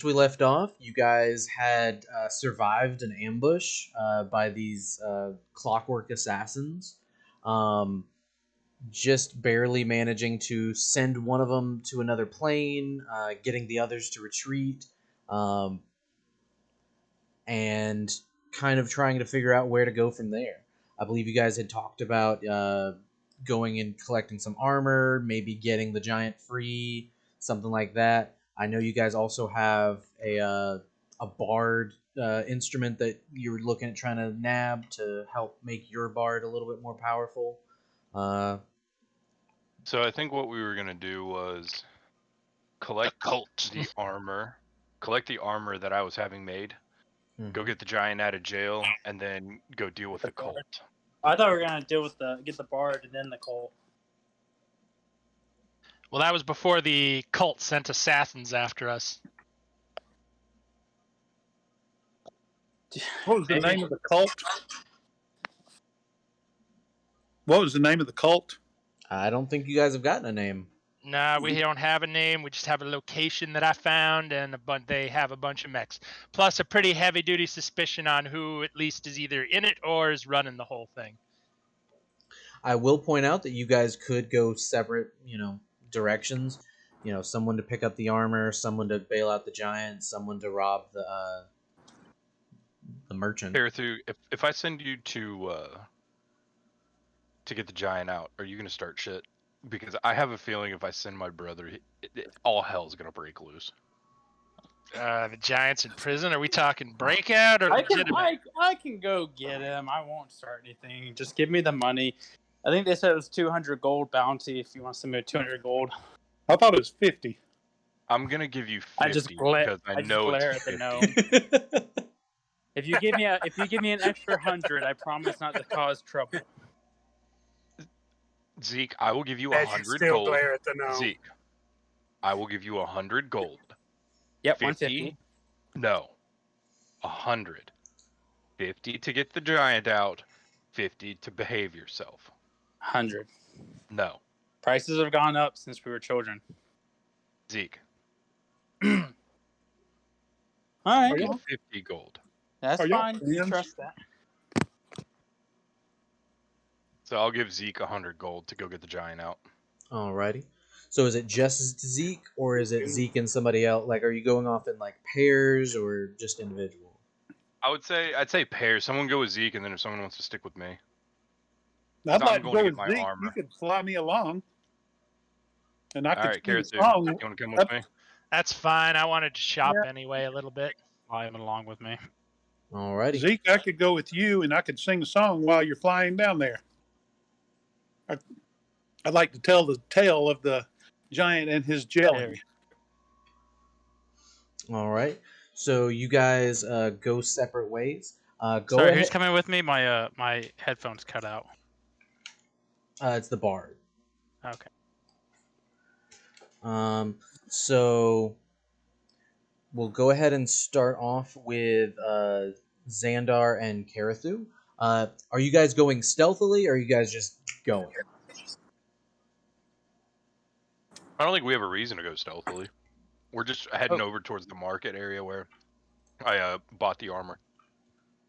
we left off, you guys had survived an ambush by these clockwork assassins, um, just barely managing to send one of them to another plane, getting the others to retreat, um, and kind of trying to figure out where to go from there. I believe you guys had talked about going and collecting some armor, maybe getting the giant free, something like that. I know you guys also have a bard instrument that you're looking at trying to nab to help make your bard a little bit more powerful. So I think what we were gonna do was collect the armor, that I was having made, go get the giant out of jail, and then go deal with the cult. I thought we were gonna deal with get the bard and then the cult. Well, that was before the cult sent assassins after us. What was the name of the cult? What was the name of the cult? I don't think you guys have gotten a name. Nah, we don't have a name. We just have a location that I found, and they have a bunch of mechs. Plus, a pretty heavy-duty suspicion on who at least is either in it or is running the whole thing. I will point out that you guys could go separate, directions. Someone to pick up the armor, someone to bail out the giant, someone to rob the merchant. Parathu, if I send you to get the giant out, are you gonna start shit? Because I have a feeling if I send my brother, all hell's gonna break loose. The giant's in prison. Are we talking breakout or legitimate? I can go get him. I won't start anything. Just give me the money. I think they said it was 200 gold bounty if you want to send me 200 gold. I thought it was 50. I'm gonna give you 50 I just glare I know at it's the 50. gnome. If you give me an extra 100, I promise not to cause trouble. Zeke, I will give you As you 100 still gold. glare at the gnome. Zeke, I will give you 100 gold. Yep, 50? 150. No, 100. 50 to get the giant out. 50 to behave yourself. 100. No, Prices have gone up since we were children. Zeke, All right, Are you- well, 50 gold. that's Are y'all fine. friends? Trust that. So I'll give Zeke 100 gold to go get the giant out. Alrighty. So is it just Zeke, or is it Zeke and somebody else? Like, are you going off in like pairs or just individual? I'd say pairs. Someone go with Zeke, and then if someone wants to stick with me. I'd So like I'm to going to go get with my Zeke. armor. You could fly me along. And I All could right, sing a Karathu, song. you want to come with me? That's fine. I wanted to shop anyway a little bit. Fly him along with me. Alrighty. Zeke, I could go with you and I could sing a song while you're flying down there. I'd like to tell the tale of the giant and his jelly. All right. So you guys go separate ways. Go Sorry, ahead. who's coming with me? My headphones cut out. It's the bard. Okay. So we'll go ahead and start off with Xandar and Karathu. Are you guys going stealthily, or are you guys just going? I don't think we have a reason to go stealthily. We're just heading over towards the market area where I bought the armor.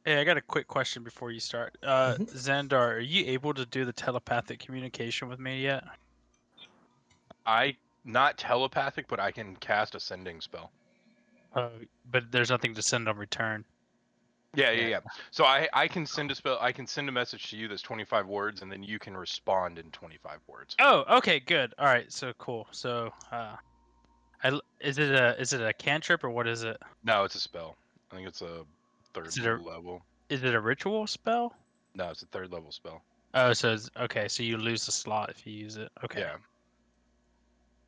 Hey, I got a quick question before you start. Xandar, are you able to do the telepathic communication with me yet? Not telepathic, but I can cast a sending spell. But there's nothing to send on return. Yeah. So I can send a spell. I can send a message to you that's 25 words, and then you can respond in 25 words. Oh, okay, good. All right, so cool. So, is it a cantrip or what is it? No, it's a spell. I think it's a third level. Is it a ritual spell? No, it's a third level spell. Oh, so okay. So you lose the slot if you use it. Okay. Yeah.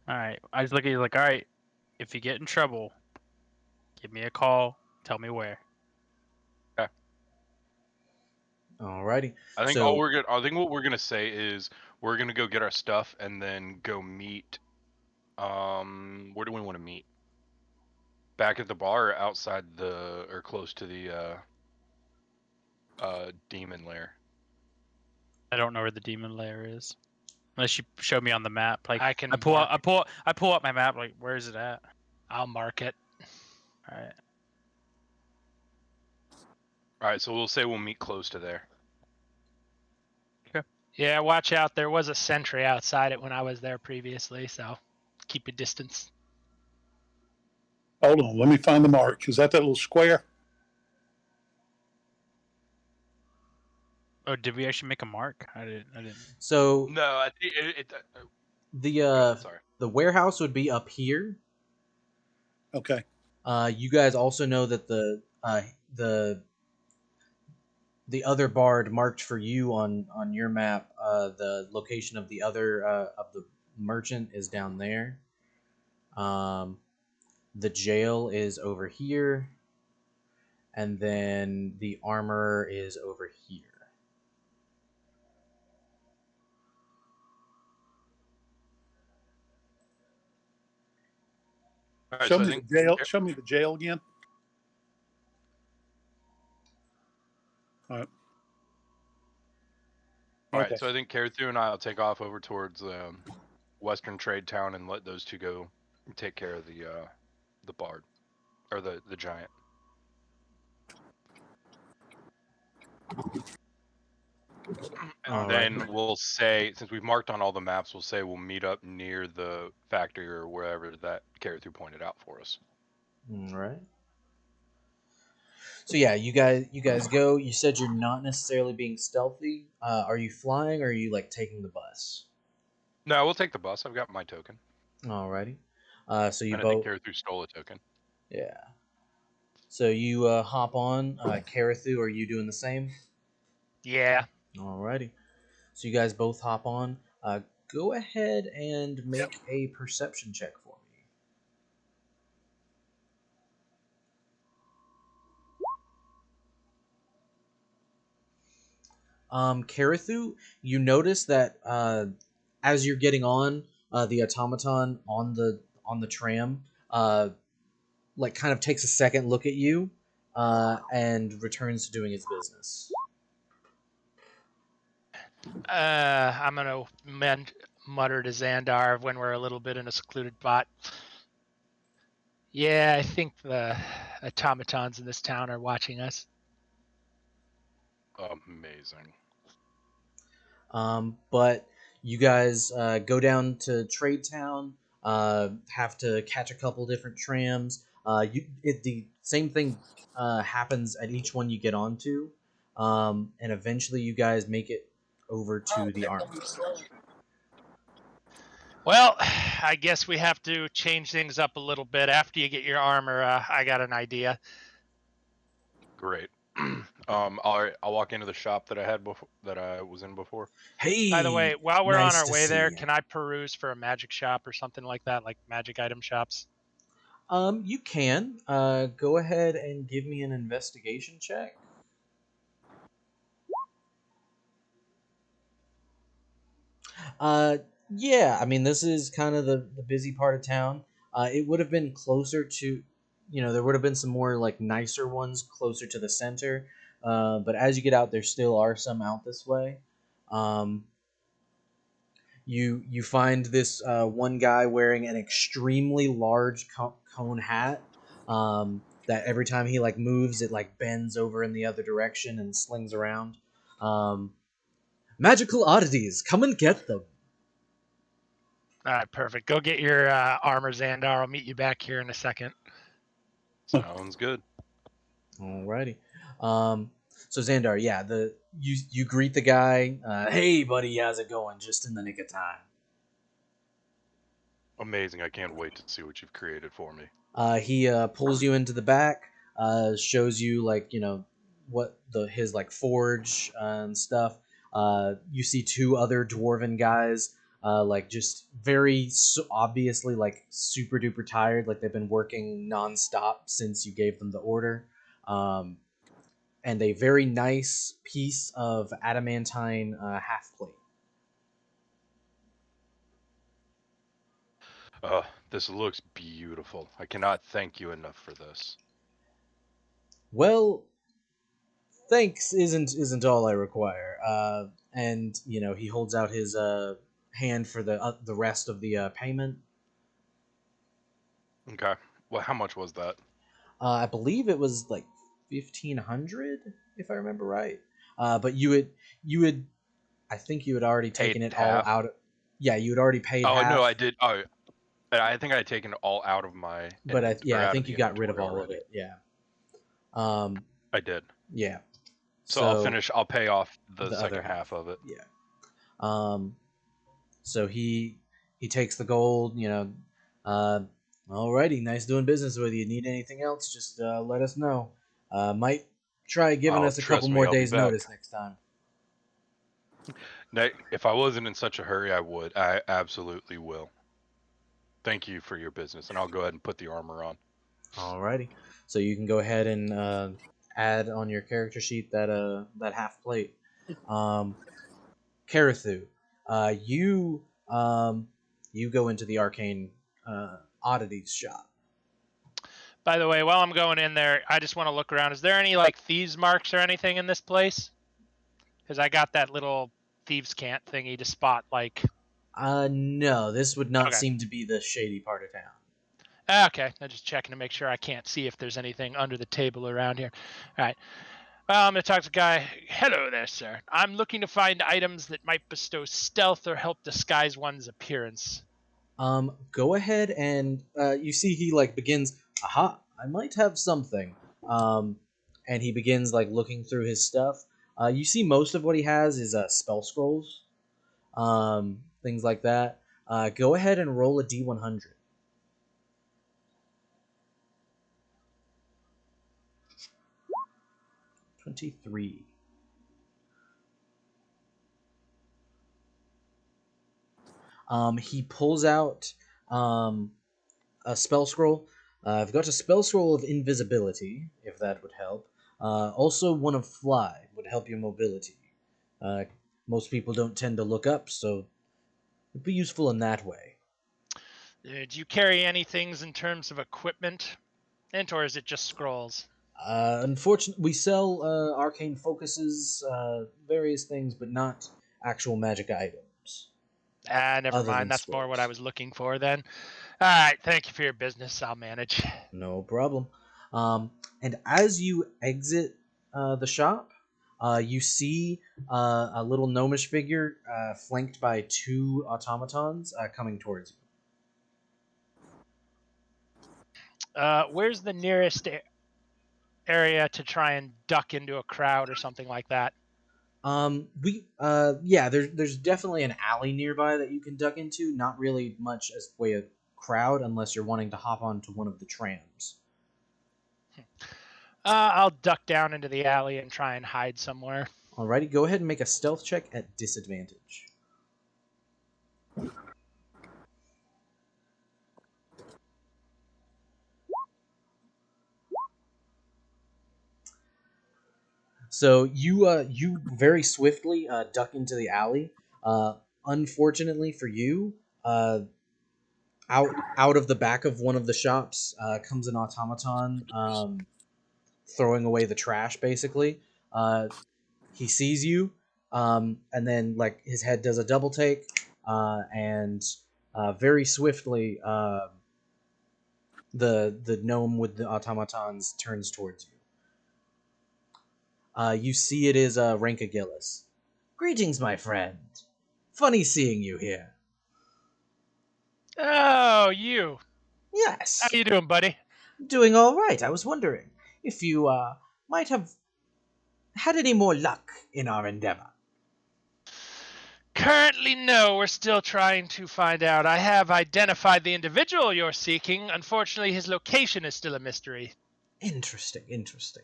All right. I just look at you like, all right. If you get in trouble, give me a call. Tell me where. Alrighty. I think So, what we're gonna say is we're gonna go get our stuff and then go meet. Where do we want to meet? Back at the bar, or outside or close to the demon lair. I don't know where the demon lair is. Unless you show me on the map. Like I can I pull up my map. Like, where is it at? I'll mark it. right. All right, so we'll say we'll meet close to there. Yeah, watch out. There was a sentry outside it when I was there previously, so keep a distance. Hold on, let me find the mark. Is that little square? Oh, did we actually make a mark? I didn't. So No, I think the sorry. the warehouse would be up here. Okay. You guys also know that the other bard marked for you on your map. The location of the other of the merchant is down there. The jail is over here, and then the armor is over here. All right, Show so I me the think jail. Show me the jail again. All right. all right, Okay. so I think Carathu and I'll take off over towards Western Trade Town and let those two go take care of the bard or the giant. And All right. then we'll say, since we've marked on all the maps, we'll say we'll meet up near the factory or wherever that Carathu pointed out for us. All right. So yeah, you guys go. You said you're not necessarily being stealthy. Are you flying or are you like taking the bus? No, we'll take the bus. I've got my token. Alrighty. So you And I think both, Carathu stole a token. yeah. So you hop on. Karathu, are you doing the same? Yeah. Alrighty. So you guys both hop on. Go ahead and make a perception check for me. Karathu, you notice that as you're getting on, the automaton on the tram, like kind of takes a second look at you, and returns to doing its business. I'm gonna mutter to Xandar when we're a little bit in a secluded spot. Yeah, I think the automatons in this town are watching us. Amazing. But you guys go down to Trade Town, have to catch a couple different trams. The same thing happens at each one you get onto, and eventually you guys make it over to the army. Well, I guess we have to change things up a little bit. After you get your armor, I got an idea. Great. I'll walk into the shop that I had before, that I was in before. Hey, By the way, while we're nice on our to way see there, ya. can I peruse for a magic shop or something like that, like magic item shops? You can go ahead and give me an investigation check. Uh, yeah, I mean, this is kind of the busy part of town. It would have been closer to, there would have been some more like nicer ones closer to the center. But as you get out, there still are some out this way. Um, you find this one guy wearing an extremely large cone hat. That every time he like moves, it like bends over in the other direction and slings around. Um, Magical oddities, come and get them. All right, perfect. Go get your armor, Xandar. I'll meet you back here in a second. Sounds good. Alrighty. Um, so Xandar, yeah, you greet the guy. Hey, buddy, how's it going? Just in the nick of time. Amazing. I can't wait to see what you've created for me. He pulls you into the back. Shows you like what his like forge and stuff. You see two other dwarven guys. Like just very obviously like super duper tired. Like they've been working nonstop since you gave them the order. Um, and a very nice piece of adamantine half plate. This looks beautiful. I cannot thank you enough for this. Well, thanks isn't all I require. And he holds out his hand for the rest of the payment. Okay. Well, how much was that? I believe it was like 1,500, if I remember right. But you had, I think you had already taken Paid it all half. out. Yeah, you had already paid Oh half. no, I did. Oh, I think I had taken it all out of my But I out of think the you got rid of inventory all of already. it. Yeah. Um, I did. yeah. So I'll So finish. I'll pay off the the other second half. half of it. Yeah. So he takes the gold. Uh, alrighty, nice doing business with you. Need anything else? Just let us know. Might try giving Oh, us a couple trust me, more I'll be days back. notice next time. If I wasn't in such a hurry, I would. I absolutely will. Thank you for your business, and I'll go ahead and put the armor on. Alrighty. So you can go ahead and add on your character sheet that half plate. Karathu, you go into the arcane oddities shop. By the way, while I'm going in there, I just want to look around. Is there any like thieves marks or anything in this place? Because I got that little thieves' cant thingy to spot like. No, this would not Okay. seem to be the shady part of town. Okay, I'm just checking to make sure I can't see if there's anything under the table around here. All right. Well, I'm going to talk to the guy. Hello there, sir. I'm looking to find items that might bestow stealth or help disguise one's appearance. Go ahead and you see he like begins. Aha! I might have something. And he begins like looking through his stuff. You see most of what he has is spell scrolls, things like that. Go ahead and roll a d100. 23. He pulls out a spell scroll. I've got a spell scroll of invisibility, if that would help. Also, one of fly would help your mobility. Uh, most people don't tend to look up, so it'd be useful in that way. Do you carry any things in terms of equipment? Or is it just scrolls? Unfortunately, we sell arcane focuses, various things, but not actual magic items, Never other mind. than That's more what I scrolls. was looking for then. All right. Thank you for your business. I'll manage. No problem. And as you exit the shop, you see a little gnomish figure flanked by two automatons coming towards you. Where's the nearest area to try and duck into a crowd or something like that? Yeah, there's definitely an alley nearby that you can duck into. Not really much as way of crowd unless you're wanting to hop onto one of the trams. I'll duck down into the alley and try and hide somewhere. Alrighty, go ahead and make a stealth check at disadvantage. So you very swiftly duck into the alley. Unfortunately for you, uh, out of the back of one of the shops comes an automaton, throwing away the trash. Basically, he sees you, and then like his head does a double take, and very swiftly, the gnome with the automatons turns towards you. You see it is Ranka Gillis. Greetings, my friend. Funny seeing you here. Oh, you. How Yes, you doing, buddy? doing all right. I was wondering if you might have had any more luck in our endeavor. Currently, no. We're still trying to find out. I have identified the individual you're seeking. Unfortunately, his location is still a mystery. Interesting, interesting.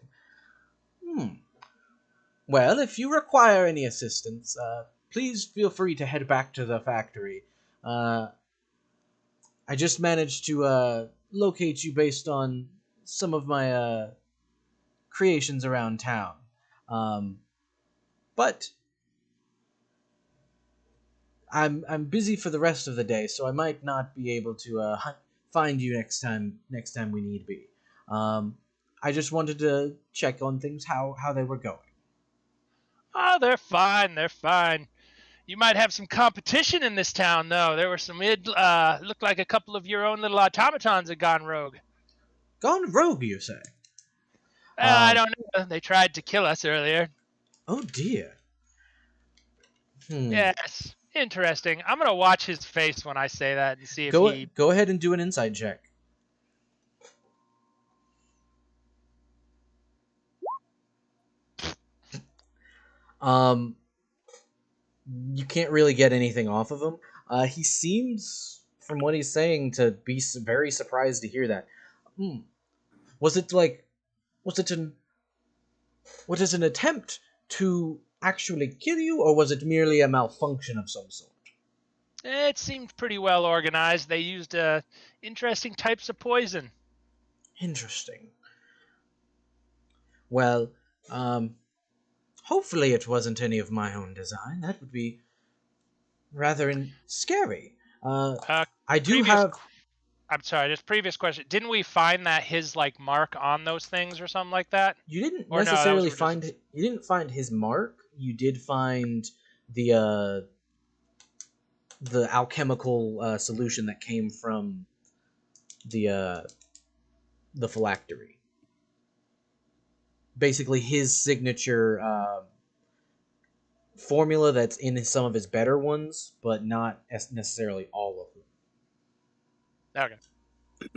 Well, if you require any assistance, please feel free to head back to the factory. Uh, I just managed to locate you based on some of my creations around town. But I'm busy for the rest of the day, so I might not be able to find you next time. Next time we need be. I just wanted to check on things, how they were going. Oh, they're fine. They're fine. You might have some competition in this town, though. There were some. It looked like a couple of your own little automatons had gone rogue. Gone rogue, you say? I don't know. They tried to kill us earlier. Oh dear. Hmm. Yes. Interesting. I'm gonna watch his face when I say that and see if Go he. go ahead and do an insight check. Um, you can't really get anything off of him. He seems, from what he's saying, to be very surprised to hear that. Hmm. Was it like, was it an, was it an attempt to actually kill you, or was it merely a malfunction of some sort? It seemed pretty well organized. They used interesting types of poison. Interesting. Well, um, hopefully it wasn't any of my own design. That would be rather scary. Uh, Uh, I do previous. have. I'm sorry. Just previous question. Didn't we find that his like mark on those things or something like that? You didn't Or no, that was necessarily just. find. You didn't find his mark. You did find the uh, the alchemical solution that came from the uh, the phylactery. Basically, his signature formula that's in some of his better ones, but not necessarily all of them. Okay.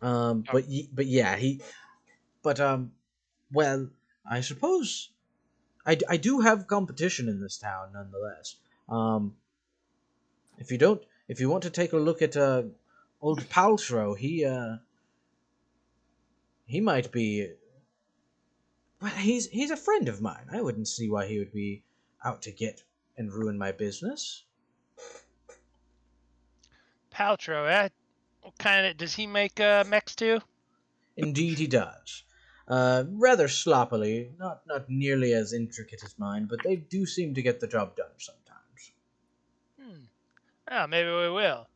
Oh, But yeah, but well, I suppose I do have competition in this town nonetheless. Um, if you want to take a look at old Paltrow, he might be. Well, he's a friend of mine. I wouldn't see why he would be out to get and ruin my business. Paltrow. What kind of does he make mechs too? Indeed, he does. Rather sloppily, not nearly as intricate as mine, but they do seem to get the job done sometimes. Hmm. Oh, maybe we will.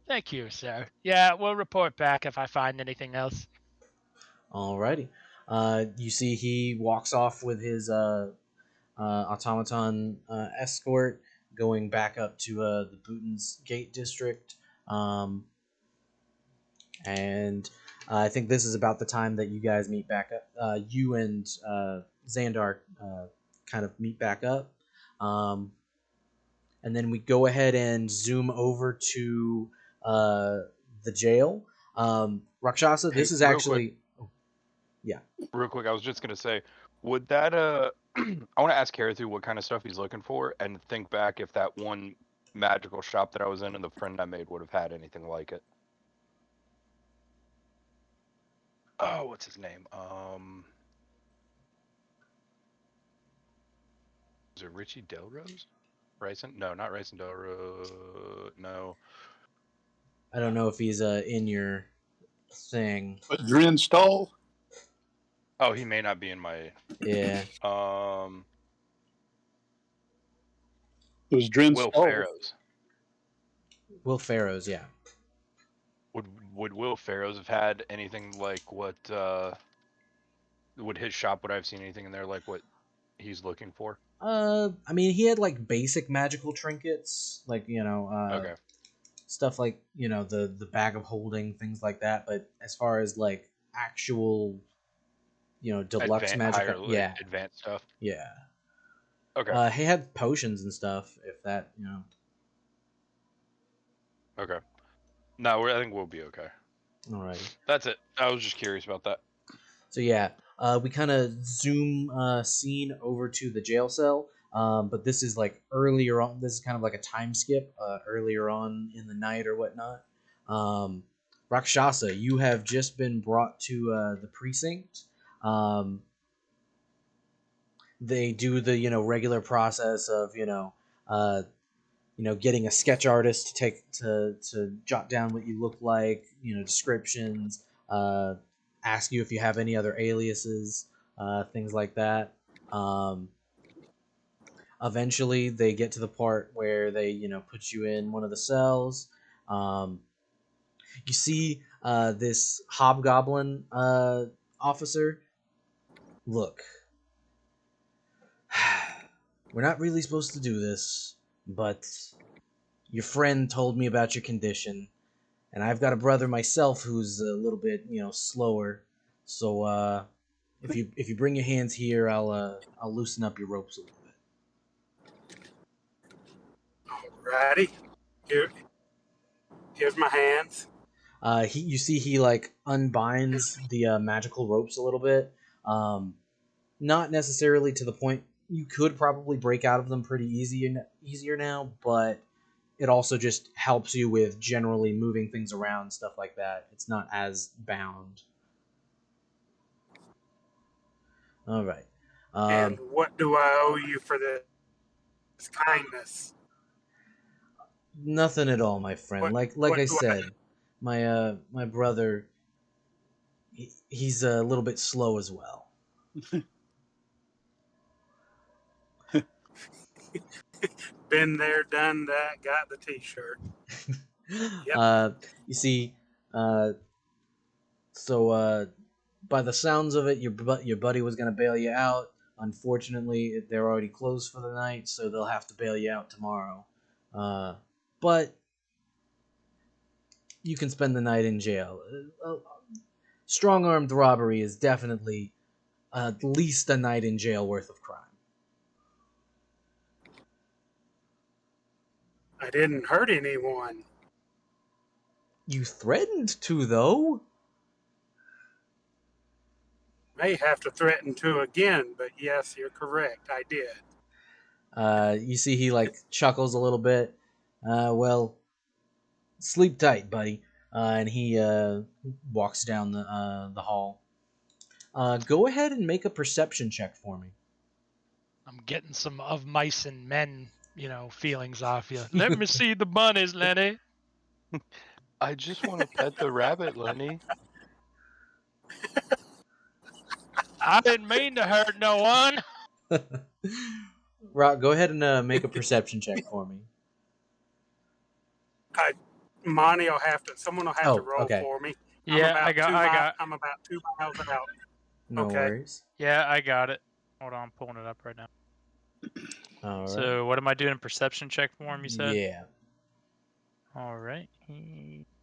Thank you, sir. Yeah, we'll report back if I find anything else. Alrighty. You see, he walks off with his automaton escort, going back up to the Bhutan's Gate district. Um, and I think this is about the time that you guys meet back up. You and Xandar kind of meet back up. Um, and then we go ahead and zoom over to uh, the jail. Rakshasa, Hey, this is real quick, actually. Oh, yeah. real quick. I was just gonna say, would that I want to ask Carathu what kind of stuff he's looking for, and think back if that one magical shop that I was in and the friend I made would have had anything like it. Oh, what's his name? Is it Richie Delrose? Ryson? No, not Ryson Delrose. No. I don't know if he's in your thing. But Drin Stall? Oh, he may not be in my. Yeah. It was Drin Will Stall. Farrows. Will Farrows, yeah. Would Will Farrows have had anything like what? Would his shop? Would I have seen anything in there like what he's looking for? I mean, he had like basic magical trinkets, like Okay. stuff like the bag of holding, things like that. But as far as like actual, deluxe magic, Higher, yeah, advanced stuff. yeah. Okay. He had potions and stuff. If that, Okay. No, I think we'll be okay. alrighty. That's it. I was just curious about that. So yeah, we kind of zoom scene over to the jail cell. But this is like earlier on. This is kind of like a time skip, earlier on in the night or whatnot. Um, Rakshasa, you have just been brought to the precinct. Um, they do the regular process of getting a sketch artist to to jot down what you look like, descriptions, ask you if you have any other aliases, things like that. Um, Eventually, they get to the part where they put you in one of the cells. Um, you see this hobgoblin officer. Look, we're not really supposed to do this, but your friend told me about your condition, and I've got a brother myself who's a little bit, slower. So if you bring your hands here, I'll loosen up your ropes a little bit. Righty. Here's my hands. You see he like unbinds the magical ropes a little bit. Not necessarily to the point you could probably break out of them pretty easier now, but it also just helps you with generally moving things around, stuff like that. It's not as bound. All right. And what do I owe you for this kindness? Nothing at all, my friend. Like I What do I? said, my brother, he's a little bit slow as well. Been there, done that. Got the T-shirt. You see, so by the sounds of it, your buddy was gonna bail you out. Unfortunately, they're already closed for the night, so they'll have to bail you out tomorrow. But you can spend the night in jail. Strong-armed robbery is definitely at least a night in jail worth of crime. I didn't hurt anyone. You threatened to, though. May have to threaten to again, but yes, you're correct. I did. You see he like chuckles a little bit. Well, sleep tight, buddy. And he walks down the hall. Go ahead and make a perception check for me. I'm getting some of mice and men, feelings off you. Let me see the bunnies, Lenny. I just want to pet the rabbit, Lenny. I didn't mean to hurt no one. Rock, go ahead and make a perception check for me. Monty will have to. Someone will have to roll okay. for me. Yeah, I'm about 2 miles out. No worries. Yeah, I got it. Hold on, I'm pulling it up right now. All right. So, what am I doing? Perception check for him, you said? Yeah. All right.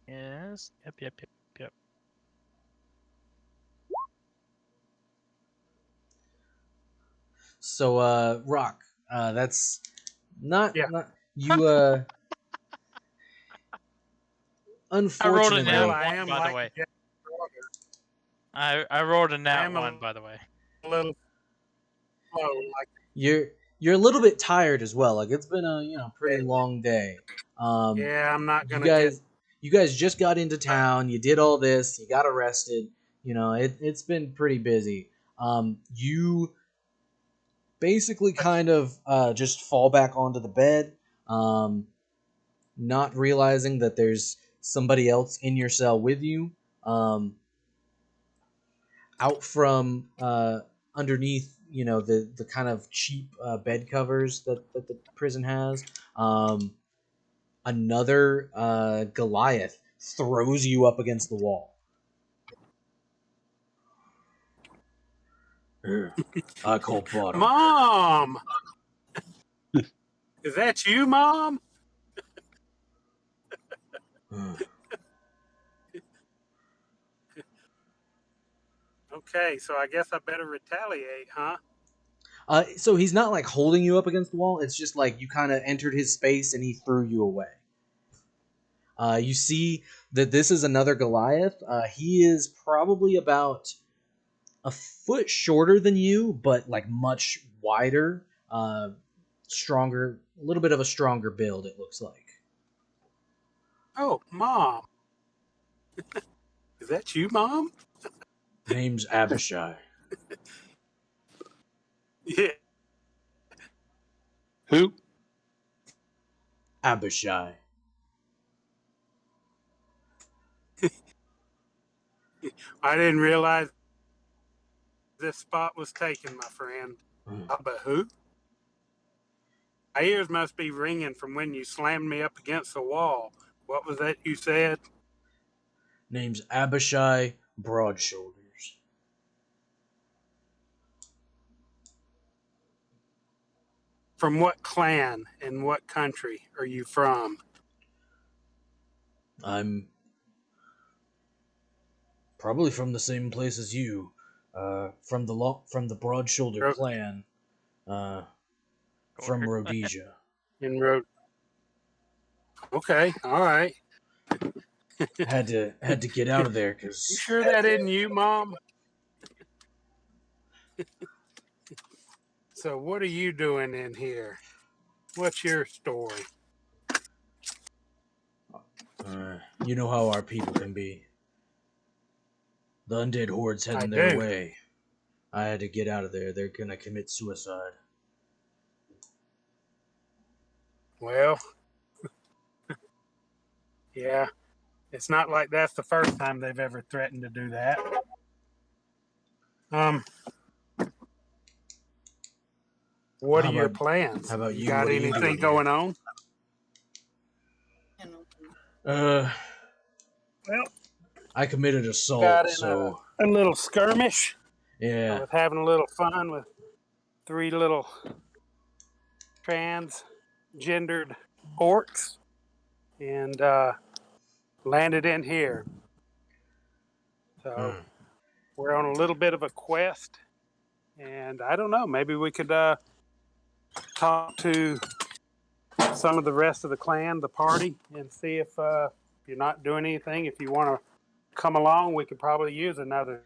Yes. Yep. So, Rock, that's not you. Unfortunately, I rolled a I nat am 1, by the way. I rolled a nat 1, by the way. A little slow, like you're a little bit tired as well. Like it's been a pretty long day. yeah, I'm not gonna You guys just got into town. You did all this. You got arrested. It's been pretty busy. You basically kind of just fall back onto the bed, not realizing that there's somebody else in your cell with you. Out from underneath, the kind of cheap bed covers that the prison has, another Goliath throws you up against the wall. I call bottom. Mom! Is that you, Mom? Okay, so I guess I better retaliate, huh? So he's not like holding you up against the wall. It's just like you kind of entered his space and he threw you away. You see that this is another Goliath. He is probably about a foot shorter than you, but like much wider, stronger, a little bit of a stronger build, it looks like. Oh, Mom. Is that you, Mom? Name's Abishai. Yeah. Who? Abishai. I didn't realize this spot was taken, my friend. But who? My ears must be ringing from when you slammed me up against the wall. What was that you said? Name's Abishai Broadshoulders. from what clan and what country are you from? I'm probably from the same place as you. From the Broad Shoulder Ro- clan. From Rhodesia. In Rhode. Okay, all right. Had to get out of there You because sure that isn't you, Mom? So what are you doing in here? What's your story? you know how our people can be. The undead horde's I heading their do. way. I had to get out of there. They're gonna commit suicide. Well, yeah. It's not like that's the first time they've ever threatened to do that. What How are your about plans? how about you? Got What are you anything doing going on? here? Well, I committed got assault, in so a little skirmish. I yeah. was having a little fun with 3 little transgendered orcs and landed in here. So we're on a little bit of a quest, and I don't know, maybe we could talk to some of the rest of the clan, the party, and see if you're not doing anything. If you want to come along, we could probably use another